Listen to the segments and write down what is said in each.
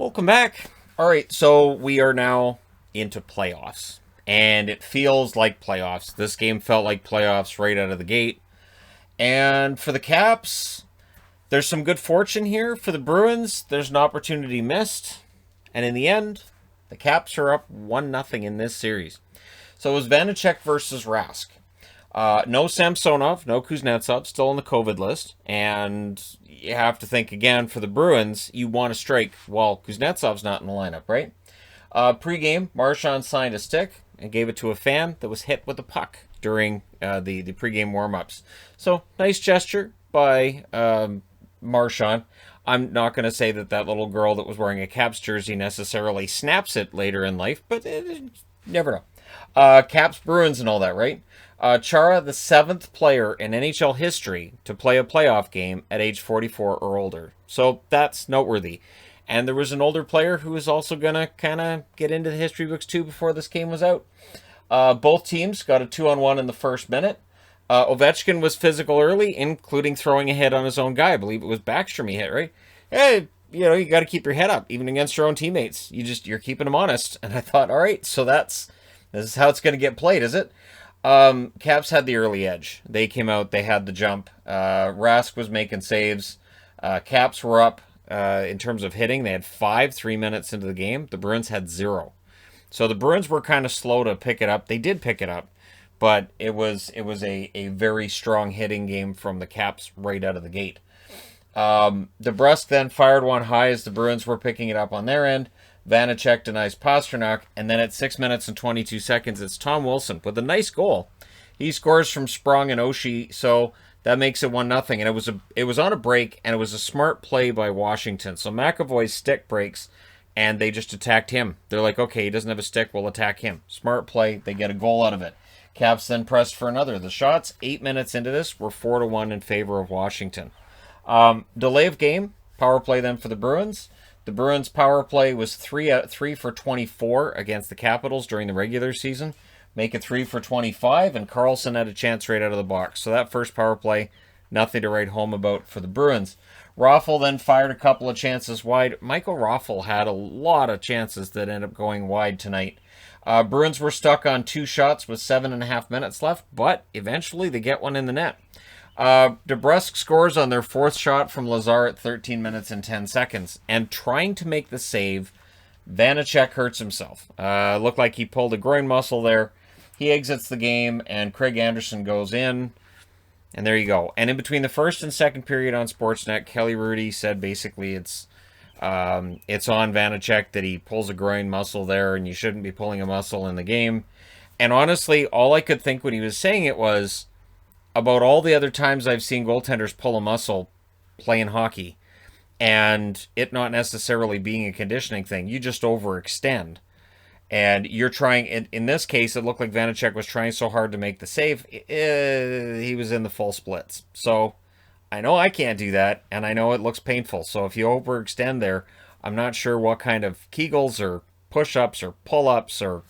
Welcome back. All right, so we are now into playoffs, and it feels like playoffs. This game felt like playoffs right out of the gate. And for the Caps, there's some good fortune here. For the Bruins, there's an opportunity missed. And in the end, the Caps are up 1-0 in this series. So it was Vanacek versus Rask. No Samsonov, no Kuznetsov, still on the COVID list. And you have to think again for the Bruins, you want to strike while Kuznetsov's not in the lineup, right? Pre-game, Marchand signed a stick and gave it to a fan that was hit with a puck during the pre-game warm-ups. So, nice gesture by Marchand. I'm not going to say that little girl that was wearing a Caps jersey necessarily snaps it later in life, but never know. Caps, Bruins, and all that, right? Chara, the 7th player in NHL history to play a playoff game at age 44 or older. So that's noteworthy. And there was an older player who was also going to kind of get into the history books too before this game was out. Both teams got a 2-on-1 in the first minute. Ovechkin was physical early, including throwing a hit on his own guy. I believe it was Backstrom he hit, right? Hey, you got to keep your head up, even against your own teammates. You're keeping them honest. And I thought, all right, so this is how it's going to get played, is it? Caps had the early edge. They came out, they had the jump. Rask was making saves. Caps were up in terms of hitting. They had 5 3 minutes into the game. The Bruins had 0. So the Bruins were kind of slow to pick it up. They did pick it up, but it was a very strong hitting game from the Caps right out of the gate. DeBrusk then fired one high as the Bruins were picking it up on their end. Vanacek denies Pastrnak, and then at 6 minutes and 22 seconds, it's Tom Wilson with a nice goal. He scores from Sprong and Oshie, so that makes it 1-0. And it was on a break, and it was a smart play by Washington. So McAvoy's stick breaks, and they just attacked him. They're like, okay, he doesn't have a stick, we'll attack him. Smart play, they get a goal out of it. Caps then pressed for another. The shots, 8 minutes into this, were 4-1 in favor of Washington. Delay of game, power play then for the Bruins. The Bruins' power play was 3 for 24 against the Capitals during the regular season. Make it 3 for 25, and Carlson had a chance right out of the box. So that first power play, nothing to write home about for the Bruins. Raffl then fired a couple of chances wide. Michael Raffl had a lot of chances that ended up going wide tonight. Bruins were stuck on 2 shots with 7.5 minutes left, but eventually they get one in the net. DeBrusk scores on their 4th shot from Lazar at 13 minutes and 10 seconds. And trying to make the save, Vanacek hurts himself. Looked like he pulled a groin muscle there. He exits the game, and Craig Anderson goes in. And there you go. And in between the first and second period on Sportsnet, Kelly Rudy said basically it's on Vanacek that he pulls a groin muscle there, and you shouldn't be pulling a muscle in the game. And honestly, all I could think when he was saying it was, about all the other times I've seen goaltenders pull a muscle playing hockey, and it not necessarily being a conditioning thing. You just overextend. And you're trying, in this case, it looked like Vanacek was trying so hard to make the save, he was in the full splits. So I know I can't do that, and I know it looks painful. So if you overextend there, I'm not sure what kind of Kegels or push-ups or pull-ups or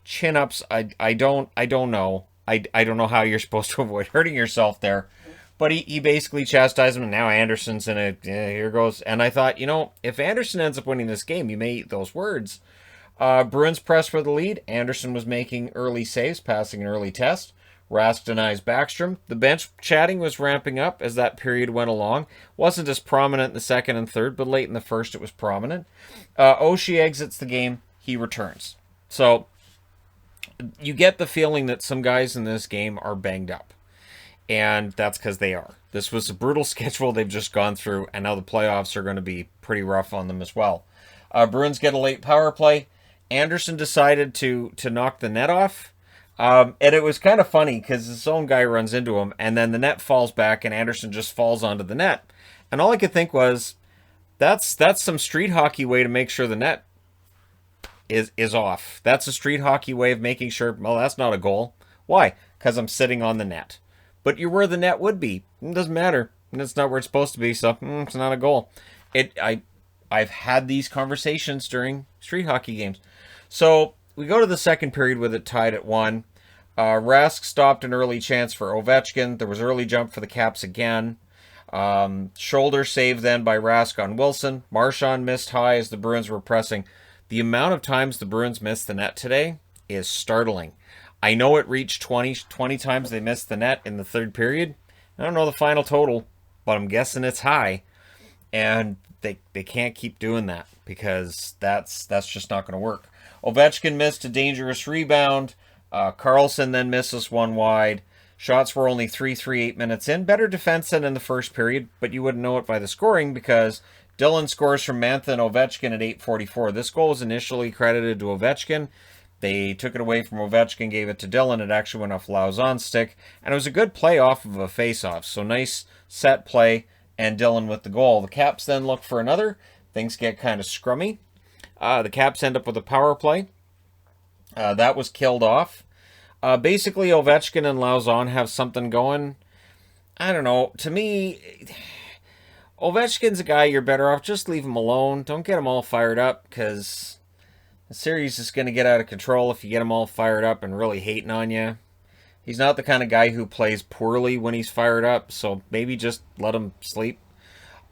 chin-ups. I don't know. I don't know how you're supposed to avoid hurting yourself there. But he basically chastised him, and now Anderson's in it. Here goes. And I thought, if Anderson ends up winning this game, you may eat those words. Bruins press for the lead. Anderson was making early saves, passing an early test. Rask denies Backstrom. The bench chatting was ramping up as that period went along. Wasn't as prominent in the second and third, but late in the first it was prominent. Oshie exits the game. He returns. So you get the feeling that some guys in this game are banged up. And that's because they are. This was a brutal schedule they've just gone through, and now the playoffs are going to be pretty rough on them as well. Bruins get a late power play. Anderson decided to knock the net off. And it was kind of funny because his own guy runs into him, and then the net falls back, and Anderson just falls onto the net. And all I could think was, that's some street hockey way to make sure the net is off. That's a street hockey way of making sure, well, that's not a goal. Why? Because I'm sitting on the net. But you're where the net would be. It doesn't matter. It's not where it's supposed to be, so it's not a goal. I've had these conversations during street hockey games. So we go to the second period with it tied at 1. Rask stopped an early chance for Ovechkin. There was early jump for the Caps again. Shoulder save then by Rask on Wilson. Marchand missed high as the Bruins were pressing. The amount of times the Bruins missed the net today is startling. I know it reached 20 times they missed the net in the third period. I don't know the final total, but I'm guessing it's high. And they can't keep doing that because that's just not going to work. Ovechkin missed a dangerous rebound. Carlson then misses one wide. Shots were only 3-8 minutes in. Better defense than in the first period, but you wouldn't know it by the scoring because Dylan scores from Mantha and Ovechkin at 8:44. This goal was initially credited to Ovechkin. They took it away from Ovechkin, gave it to Dylan. It actually went off Lauzon's stick, and it was a good play off of a face-off. So nice set play, and Dylan with the goal. The Caps then look for another. Things get kind of scrummy. The Caps end up with a power play. That was killed off. Basically, Ovechkin and Lauzon have something going. I don't know. To me, Ovechkin's a guy you're better off. Just leave him alone. Don't get him all fired up because the series is going to get out of control if you get him all fired up and really hating on you. He's not the kind of guy who plays poorly when he's fired up, so maybe just let him sleep.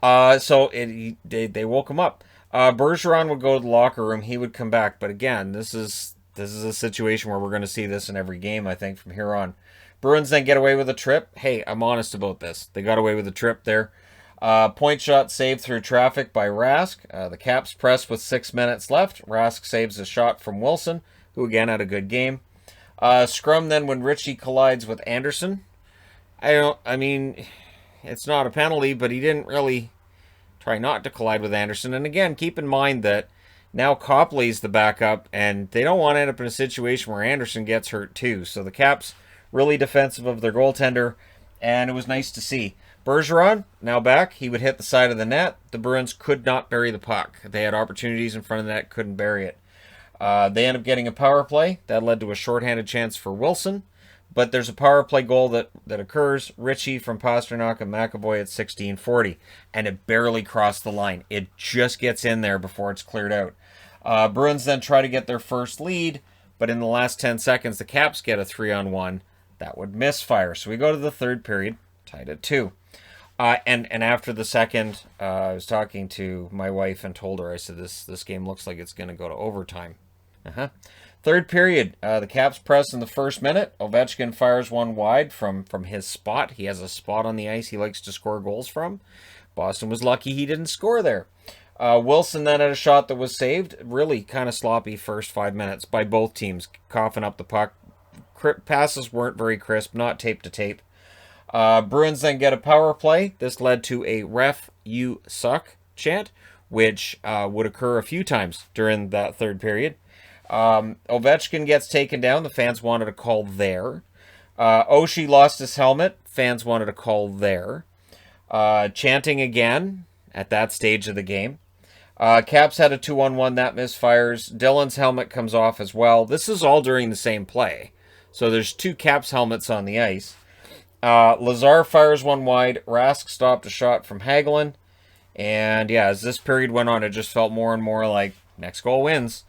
They woke him up. Bergeron would go to the locker room. He would come back, but again, this is a situation where we're going to see this in every game, I think, from here on. Bruins then get away with a trip. Hey, I'm honest about this. They got away with a trip there. Point shot saved through traffic by Rask. The Caps press with 6 minutes left. Rask saves a shot from Wilson, who again had a good game. Scrum then when Ritchie collides with Anderson. It's not a penalty, but he didn't really try not to collide with Anderson. And again, keep in mind that now Copley's the backup, and they don't want to end up in a situation where Anderson gets hurt too. So the Caps really defensive of their goaltender, and it was nice to see. Bergeron, now back, he would hit the side of the net. The Bruins could not bury the puck. They had opportunities in front of the net, couldn't bury it. They end up getting a power play. That led to a shorthanded chance for Wilson. But there's a power play goal that occurs. Ritchie from Pasternak and McAvoy at 16:40. And it barely crossed the line. It just gets in there before it's cleared out. Bruins then try to get their first lead. But in the last 10 seconds, the Caps get a 3-on-1. That would misfire. So we go to the third period, tied at 2. And after the second, I was talking to my wife and told her, I said, this game looks like it's going to go to overtime. Third period, the Caps press in the first minute. Ovechkin fires one wide from his spot. He has a spot on the ice he likes to score goals from. Boston was lucky he didn't score there. Wilson then had a shot that was saved. Really kind of sloppy first 5 minutes by both teams, coughing up the puck. Passes weren't very crisp, not tape to tape. Bruins then get a power play. This led to a "ref, you suck" chant, which would occur a few times during that third period. Ovechkin gets taken down. The fans wanted a call there. Oshie lost his helmet. Fans wanted a call there. Chanting again at that stage of the game. Caps had a 2-on-1. That misfires. Dylan's helmet comes off as well. This is all during the same play. So there's two Caps helmets on the ice. Lazar fires one wide. Rask stopped a shot from Hagelin. And yeah, as this period went on, it just felt more and more like next goal wins.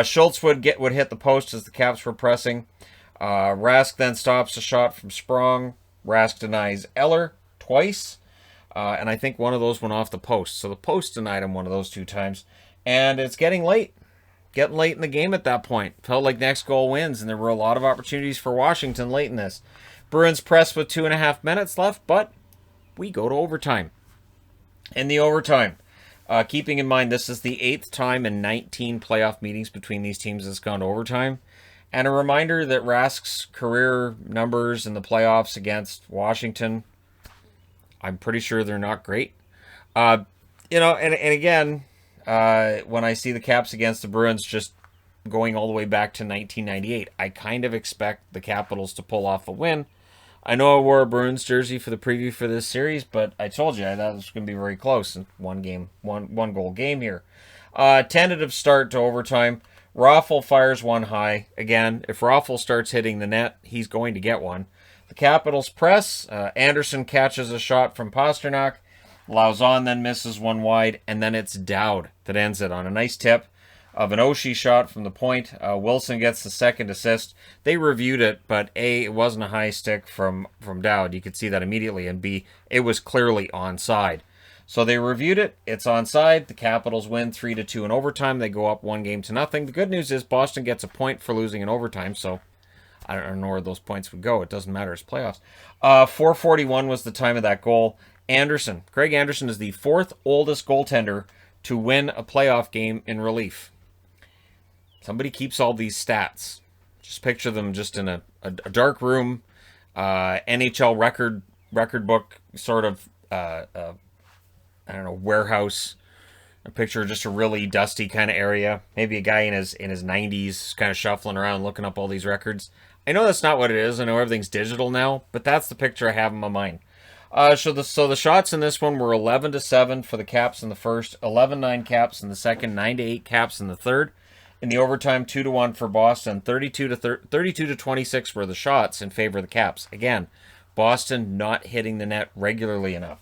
Schultz would hit the post as the Caps were pressing. Rask then stops a shot from Sprong. Rask denies Eller twice. And I think one of those went off the post. So the post denied him one of those 2 times. And it's getting late. Getting late in the game at that point. Felt like next goal wins. And there were a lot of opportunities for Washington late in this. Bruins press with 2.5 minutes left. But we go to overtime. In the overtime, keeping in mind this is the 8th time in 19 playoff meetings between these teams that's gone to overtime. And a reminder that Rask's career numbers in the playoffs against Washington, I'm pretty sure they're not great. And again, when I see the Caps against the Bruins just going all the way back to 1998, I kind of expect the Capitals to pull off a win. I know I wore a Bruins jersey for the preview for this series, but I told you I thought it was going to be very close. One goal game here. Tentative start to overtime. Raffl fires one high. Again, if Raffl starts hitting the net, he's going to get one. The Capitals press. Anderson catches a shot from Pasternak. Lauzon then misses one wide, and then it's Dowd that ends it on a nice tip. of an Oshie shot from the point. Wilson gets the second assist. They reviewed it, but A, it wasn't a high stick from Dowd. You could see that immediately. And B, it was clearly onside. So they reviewed it. It's onside. The Capitals win 3-2 in overtime. They go up 1-0. The good news is Boston gets a point for losing in overtime, so I don't know where those points would go. It doesn't matter. It's playoffs. 4:41 was the time of that goal. Craig Anderson is the fourth oldest goaltender to win a playoff game in relief. Somebody keeps all these stats. Just picture them just in a dark room, NHL record book sort of, warehouse. A picture of just a really dusty kind of area. Maybe a guy in his 90s kind of shuffling around looking up all these records. I know that's not what it is. I know everything's digital now, but that's the picture I have in my mind. So the shots in this one were 11-7 for the Caps in the first, 11-9 Caps in the second, 9-8 Caps in the third. In the overtime, 2-1 for Boston, 32-26 were the shots in favor of the Caps. Again, Boston not hitting the net regularly enough.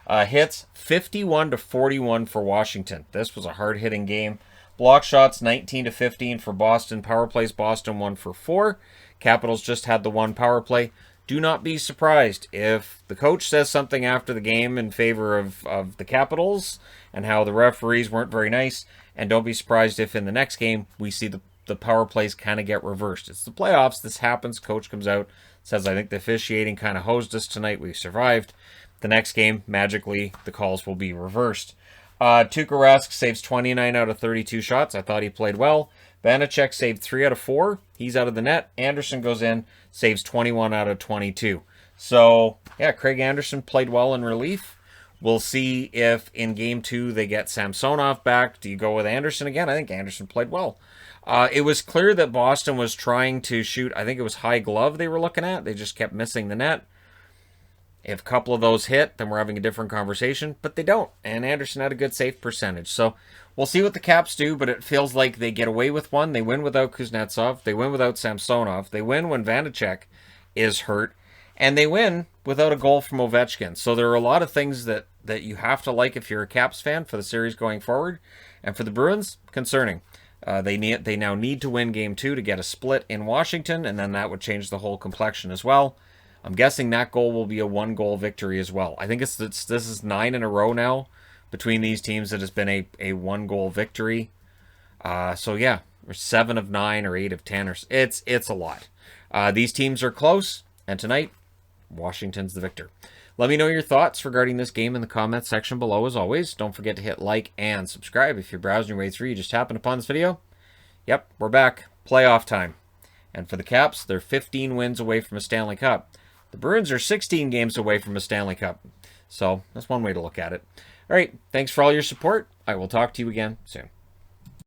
Hits 51-41 for Washington. This was a hard-hitting game. Block shots 19-15 for Boston. Power plays Boston 1 for 4. Capitals just had the one power play. Do not be surprised if the coach says something after the game in favor of the Capitals and how the referees weren't very nice. And don't be surprised if in the next game we see the power plays kind of get reversed. It's the playoffs. This happens. Coach comes out, says, I think the officiating kind of hosed us tonight. We survived. The next game, magically, the calls will be reversed. Tuukka Rask saves 29 out of 32 shots. I thought he played well. Vanacek saved 3 out of 4. He's out of the net. Anderson goes in, saves 21 out of 22. So, yeah, Craig Anderson played well in relief. We'll see if in Game 2 they get Samsonov back. Do you go with Anderson again? I think Anderson played well. It was clear that Boston was trying to shoot, I think it was high glove they were looking at. They just kept missing the net. If a couple of those hit, then we're having a different conversation, but they don't. And Anderson had a good save percentage. So we'll see what the Caps do, but it feels like they get away with one. They win without Kuznetsov. They win without Samsonov. They win when Vanacek is hurt. And they win without a goal from Ovechkin. So there are a lot of things that you have to like if you're a Caps fan for the series going forward. And for the Bruins, concerning. They now need to win Game 2 to get a split in Washington, and then that would change the whole complexion as well. I'm guessing that goal will be a 1-goal victory as well. I think this is 9 in a row now between these teams that has been a 1-goal victory. So yeah, or 7 of 9 or 8 of 10. It's a lot. These teams are close, and tonight, Washington's the victor. Let me know your thoughts regarding this game in the comments section below as always. Don't forget to hit like and subscribe if you're browsing your way through. You just happened upon this video. Yep, we're back. Playoff time. And for the Caps, they're 15 wins away from a Stanley Cup. The Bruins are 16 games away from a Stanley Cup. So that's one way to look at it. All right, thanks for all your support. I will talk to you again soon.